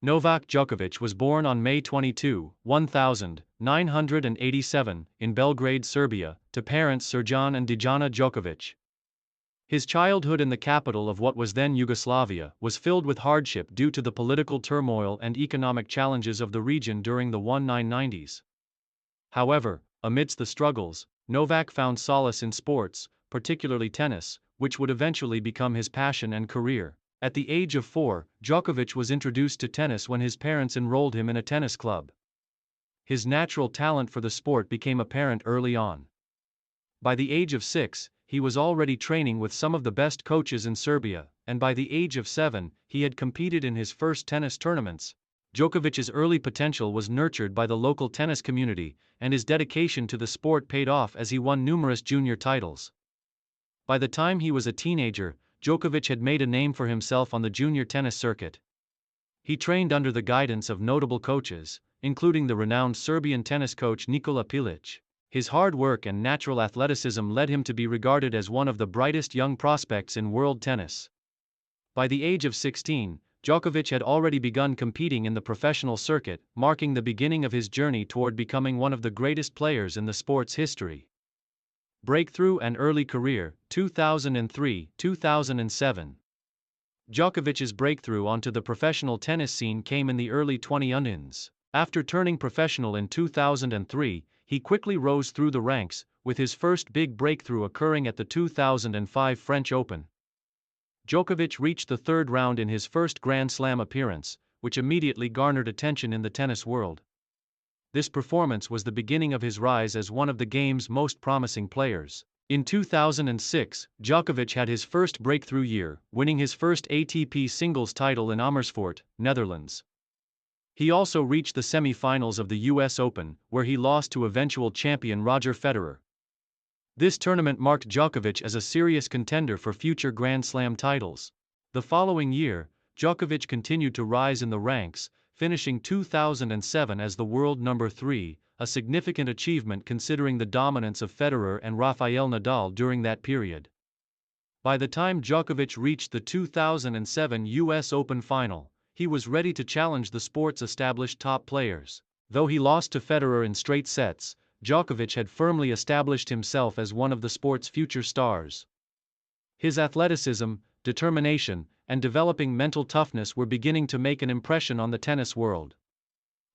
Novak Djokovic was born on May 22, 1987, in Belgrade, Serbia, to parents Srđan and Dijana Djokovic. His childhood in the capital of what was then Yugoslavia was filled with hardship due to the political turmoil and economic challenges of the region during the 1990s. However, amidst the struggles, Novak found solace in sports, particularly tennis, which would eventually become his passion and career. At the age of 4, Djokovic was introduced to tennis when his parents enrolled him in a tennis club. His natural talent for the sport became apparent early on. By the age of 6, he was already training with some of the best coaches in Serbia, and by the age of 7, he had competed in his first tennis tournaments. Djokovic's early potential was nurtured by the local tennis community, and his dedication to the sport paid off as he won numerous junior titles. By the time he was a teenager, Djokovic had made a name for himself on the junior tennis circuit. He trained under the guidance of notable coaches, including the renowned Serbian tennis coach Nikola Pilic. His hard work and natural athleticism led him to be regarded as one of the brightest young prospects in world tennis. By the age of 16, Djokovic had already begun competing in the professional circuit, marking the beginning of his journey toward becoming one of the greatest players in the sport's history. Breakthrough and early career, 2003-2007. Djokovic's breakthrough onto the professional tennis scene came in the early 2010s. After turning professional in 2003, he quickly rose through the ranks, with his first big breakthrough occurring at the 2005 French Open. Djokovic reached the third round in his first Grand Slam appearance, which immediately garnered attention in the tennis world. This performance was the beginning of his rise as one of the game's most promising players. In 2006, Djokovic had his first breakthrough year, winning his first ATP singles title in Amersfoort, Netherlands. He also reached the semi-finals of the US Open, where he lost to eventual champion Roger Federer. This tournament marked Djokovic as a serious contender for future Grand Slam titles. The following year, Djokovic continued to rise in the ranks, finishing 2007 as the world number 3, a significant achievement considering the dominance of Federer and Rafael Nadal during that period. By the time Djokovic reached the 2007 US Open final, he was ready to challenge the sport's established top players. Though he lost to Federer in straight sets, Djokovic had firmly established himself as one of the sport's future stars. His athleticism, determination, and developing mental toughness were beginning to make an impression on the tennis world.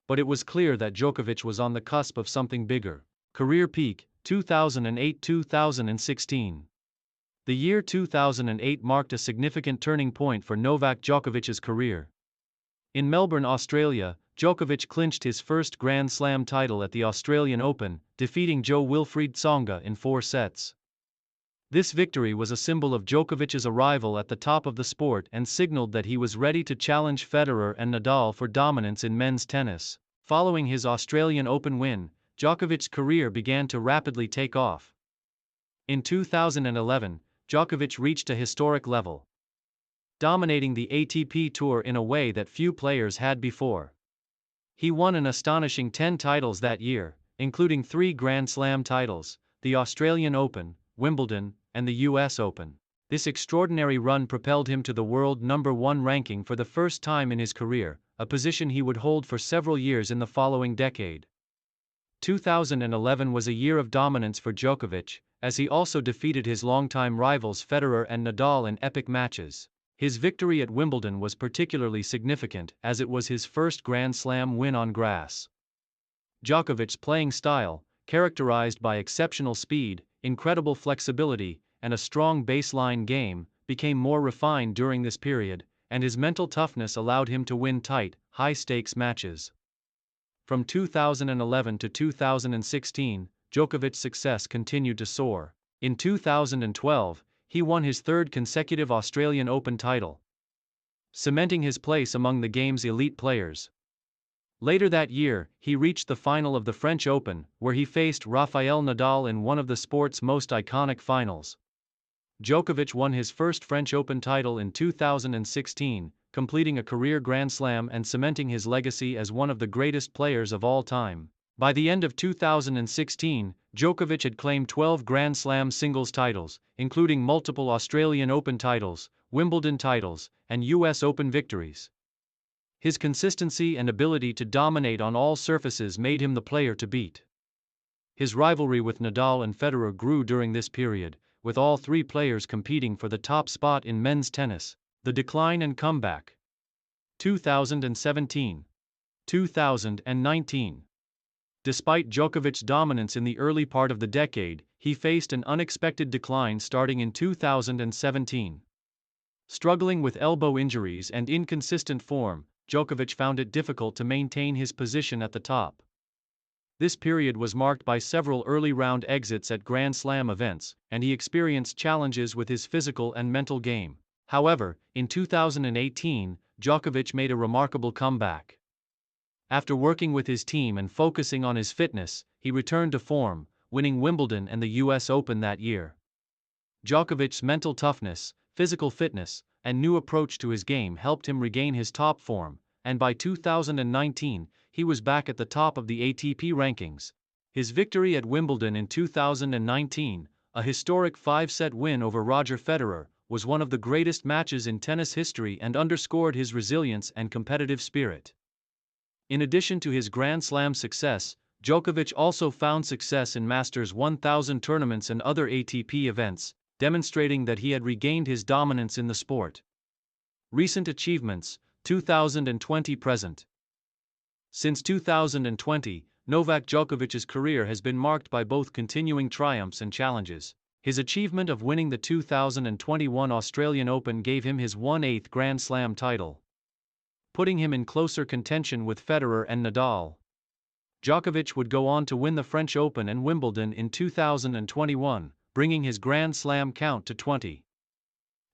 But it was clear that Djokovic was on the cusp of something bigger. Career peak, 2008-2016. The year 2008 marked a significant turning point for Novak Djokovic's career. In Melbourne, Australia, Djokovic clinched his first Grand Slam title at the Australian Open, defeating Jo-Wilfried Tsonga in 4 sets. This victory was a symbol of Djokovic's arrival at the top of the sport and signaled that he was ready to challenge Federer and Nadal for dominance in men's tennis. Following his Australian Open win, Djokovic's career began to rapidly take off. In 2011, Djokovic reached a historic level, dominating the ATP Tour in a way that few players had before. He won an astonishing 10 titles that year, including 3 Grand Slam titles, the Australian Open, Wimbledon, and the US Open. This extraordinary run propelled him to the world number 1 ranking for the first time in his career, a position he would hold for several years in the following decade. 2011 was a year of dominance for Djokovic, as he also defeated his longtime rivals Federer and Nadal in epic matches. His victory at Wimbledon was particularly significant as it was his first Grand Slam win on grass. Djokovic's playing style, characterized by exceptional speed, incredible flexibility, and a strong baseline game, became more refined during this period, and his mental toughness allowed him to win tight, high-stakes matches. From 2011 to 2016, Djokovic's success continued to soar. In 2012, he won his 3rd consecutive Australian Open title, cementing his place among the game's elite players. Later that year, he reached the final of the French Open, where he faced Rafael Nadal in one of the sport's most iconic finals. Djokovic won his first French Open title in 2016, completing a career Grand Slam and cementing his legacy as one of the greatest players of all time. By the end of 2016, Djokovic had claimed 12 Grand Slam singles titles, including multiple Australian Open titles, Wimbledon titles, and US Open victories. His consistency and ability to dominate on all surfaces made him the player to beat. His rivalry with Nadal and Federer grew during this period, with all three players competing for the top spot in men's tennis. The decline and comeback. 2017. 2019. Despite Djokovic's dominance in the early part of the decade, he faced an unexpected decline starting in 2017. Struggling with elbow injuries and inconsistent form, Djokovic found it difficult to maintain his position at the top. This period was marked by several early round exits at Grand Slam events, and he experienced challenges with his physical and mental game. However, in 2018, Djokovic made a remarkable comeback. After working with his team and focusing on his fitness, he returned to form, winning Wimbledon and the US Open that year. Djokovic's mental toughness, physical fitness, and new approach to his game helped him regain his top form, and by 2019, he was back at the top of the ATP rankings. His victory at Wimbledon in 2019, a historic 5-set win over Roger Federer, was one of the greatest matches in tennis history and underscored his resilience and competitive spirit. In addition to his Grand Slam success, Djokovic also found success in Masters 1000 tournaments and other ATP events, demonstrating that he had regained his dominance in the sport. Recent achievements, 2020-present. Since 2020, Novak Djokovic's career has been marked by both continuing triumphs and challenges. His achievement of winning the 2021 Australian Open gave him his 1/8th Grand Slam title, putting him in closer contention with Federer and Nadal. Djokovic would go on to win the French Open and Wimbledon in 2021, bringing his Grand Slam count to 20.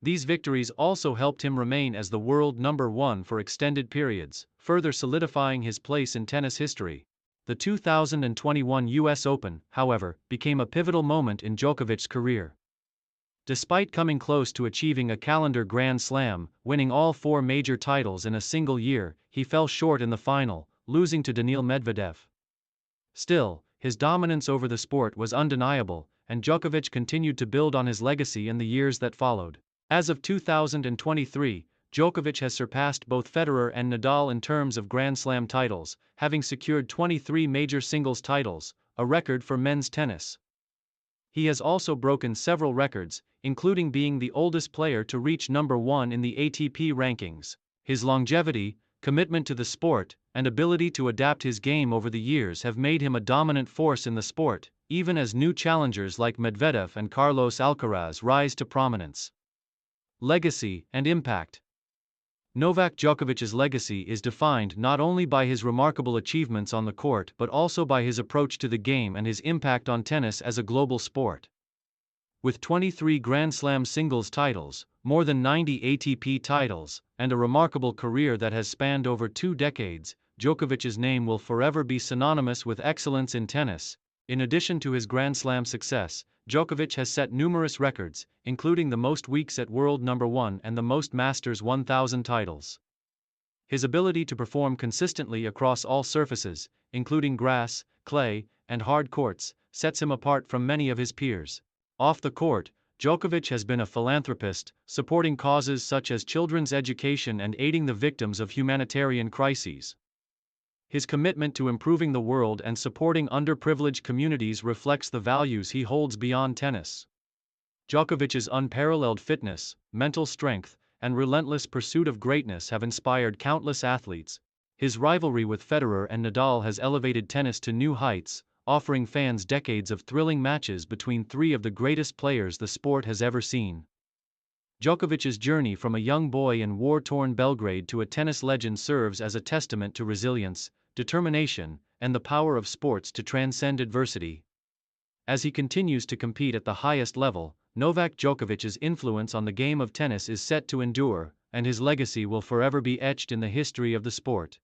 These victories also helped him remain as the world number one for extended periods, further solidifying his place in tennis history. The 2021 US Open, however, became a pivotal moment in Djokovic's career. Despite coming close to achieving a calendar Grand Slam, winning all 4 major titles in a single year, he fell short in the final, losing to Daniil Medvedev. Still, his dominance over the sport was undeniable, and Djokovic continued to build on his legacy in the years that followed. As of 2023, Djokovic has surpassed both Federer and Nadal in terms of Grand Slam titles, having secured 23 major singles titles, a record for men's tennis. He has also broken several records, including being the oldest player to reach number 1 in the ATP rankings. His longevity, commitment to the sport, and ability to adapt his game over the years have made him a dominant force in the sport, even as new challengers like Medvedev and Carlos Alcaraz rise to prominence. Legacy and impact. Novak Djokovic's legacy is defined not only by his remarkable achievements on the court but also by his approach to the game and his impact on tennis as a global sport. With 23 Grand Slam singles titles, more than 90 ATP titles, and a remarkable career that has spanned over 2 decades, Djokovic's name will forever be synonymous with excellence in tennis. In addition to his Grand Slam success, Djokovic has set numerous records, including the most weeks at world number 1 and the most Masters 1000 titles. His ability to perform consistently across all surfaces, including grass, clay, and hard courts, sets him apart from many of his peers. Off the court, Djokovic has been a philanthropist, supporting causes such as children's education and aiding the victims of humanitarian crises. His commitment to improving the world and supporting underprivileged communities reflects the values he holds beyond tennis. Djokovic's unparalleled fitness, mental strength, and relentless pursuit of greatness have inspired countless athletes. His rivalry with Federer and Nadal has elevated tennis to new heights, offering fans decades of thrilling matches between 3 of the greatest players the sport has ever seen. Djokovic's journey from a young boy in war-torn Belgrade to a tennis legend serves as a testament to resilience, determination, and the power of sports to transcend adversity. As he continues to compete at the highest level, Novak Djokovic's influence on the game of tennis is set to endure, and his legacy will forever be etched in the history of the sport.